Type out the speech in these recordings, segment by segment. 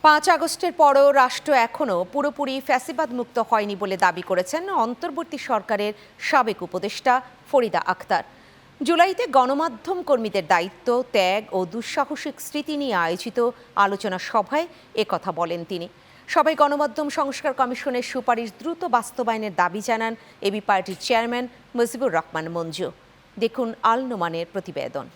5 আগস্টের পরও রাষ্ট্র এখনও পুরোপুরি ফ্যাসিবাদ মুক্ত হয়নি বলে দাবি করেছেন অন্তর্বর্তী সরকারের সাবেক উপদেষ্টা ফরিদা আক্তার। জুলাইতে গণমাধ্যম কর্মীদের দায়িত্ব ত্যাগ ও দুঃসাহসিক স্মৃতি নিয়ে আয়োজিত আলোচনা সভায় একথা বলেন তিনি। সবাই গণমাধ্যম সংস্কার কমিশনের সুপারিশ দ্রুত বাস্তবায়নের দাবি জানান এবি পার্টির চেয়ারম্যান মুজিবুর রহমান মঞ্জু। দেখুন আল নোমানের প্রতিবেদন।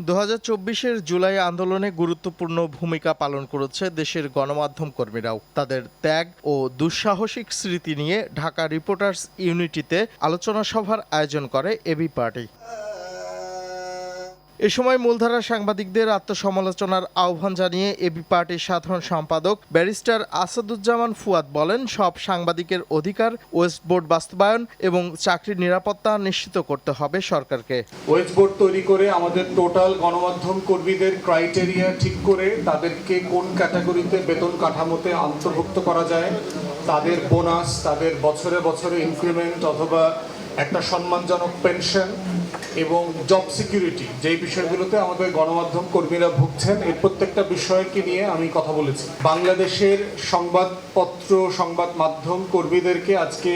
2024-এর জুলাই আন্দোলনে গুরুত্বপূর্ণ ভূমিকা পালন করেছে দেশের গণমাধ্যম কর্মীরাও। তাদের ত্যাগ ও দুঃসাহসিক স্মৃতি নিয়ে ঢাকা রিপোর্টার্স ইউনিটিতে আলোচনা সভার আয়োজন করে এবি পার্টি। এ সময় মূলধারা সাংবাদিকদের আত্মসমালোচনার আহ্বান জানিয়ে এবি পার্টির সাধারণ সম্পাদক ব্যারিস্টার আসাদুজ্জামান ফুয়াদ বলেন, সব সাংবাদিকের অধিকার ওয়েস্ট বোর্ড বাস্তবায়ন এবং চাকরির নিরাপত্তা নিশ্চিত করতে হবে সরকারকে। ওয়েস্ট বোর্ড তৈরি করে আমাদের টোটাল গণমাধ্যম কর্মীদের ক্রাইটেরিয়া ঠিক করে তাদেরকে কোন ক্যাটাগরিতে বেতন কাঠামোতে অন্তর্ভুক্ত করা যায়, তাদের বোনাস, তাদের বছরে বছরে ইনক্রিমেন্ট অথবা একটা সম্মানজনক পেনশন এবং জব সিকিউরিটি, যেই বিষয়গুলোতে আমাদের গণমাধ্যম কর্মীরা ভুগছেন, এর প্রত্যেকটা বিষয়কে নিয়ে আমি কথা বলেছি। বাংলাদেশের সংবাদপত্র সংবাদ মাধ্যম কর্মীদেরকে আজকে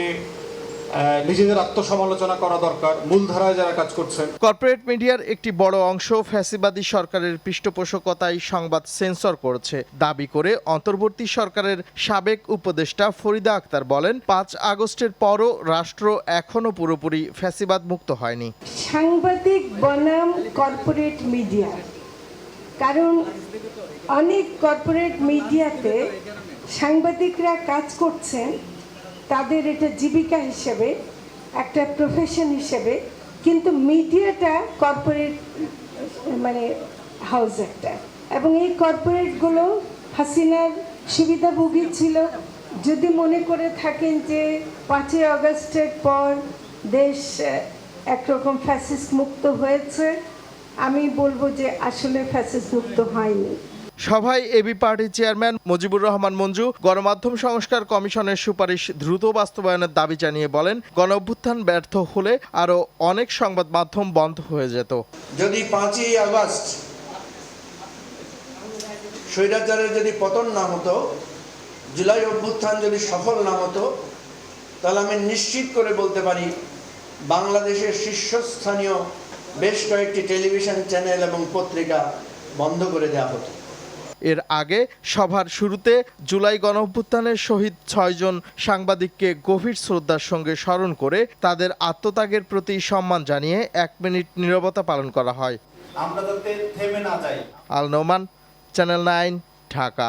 নিজেদের আত্মসমালোচনা করা দরকার, মূলধারায় যারা কাজ করছেন। কর্পোরেট মিডিয়ার একটি বড় অংশ ফ্যাসিবাদী সরকারের পৃষ্ঠপোষকতায় সংবাদ সেন্সর করেছে দাবি করে অন্তর্বর্তী সরকারের সাবেক উপদেষ্টা ফরিদা আক্তার বলেন, 5 আগস্টের পরও রাষ্ট্র এখনো পুরোপুরি ফ্যাসিবাদ মুক্ত হয়নি। সাংবাদিক বনাম কর্পোরেট মিডিয়া, কারণ অনেক কর্পোরেট মিডিয়াতে সাংবাদিকরা কাজ করছেন তাদের এটা জীবিকা হিসেবে, একটা প্রফেশন হিসেবে, কিন্তু মিডিয়াটা কর্পোরেট হাউস একটা, এবং এই কর্পোরেটগুলো হাসিনার সুবিধাভোগী ছিল। যদি মনে করে থাকেন যে 5 আগস্টের পর দেশ একরকম ফ্যাসিস্ট মুক্ত হয়েছে, আমি বলবো যে আসলে ফ্যাসিস্ট মুক্ত হয়নি। সভায় এবি পার্টির চেয়ারম্যান মুজিবুর রহমান মঞ্জু গণমাধ্যম সংস্কার কমিশনের সুপারিশ দ্রুত বাস্তবায়নের দাবি জানিয়ে বলেন, গণঅভ্যুত্থান ব্যর্থ হলে আরও অনেক সংবাদ মাধ্যম বন্ধ হয়ে যেত। যদি 5 আগস্ট স্বৈরাচারের যদি পতন না হতো, জুলাই অভ্যুত্থান যদি সফল না হতো, তাহলে আমি নিশ্চিত করে বলতে পারি বাংলাদেশের শীর্ষস্থানীয় বেশ কয়েকটি টেলিভিশন চ্যানেল এবং পত্রিকা বন্ধ করে দেওয়া হতো। এর আগে সভার শুরুতে জুলাই গণঅভ্যুত্থানের শহীদ 6 জন সাংবাদিককে গভীর শ্রদ্ধার সঙ্গে স্মরণ করে তাদের আত্মত্যাগের প্রতি সম্মান জানিয়ে 1 মিনিট নীরবতা পালন করা হয়। আমরা যাতে থেমে না যাই। আল নোমান, চ্যানেল 9, ঢাকা।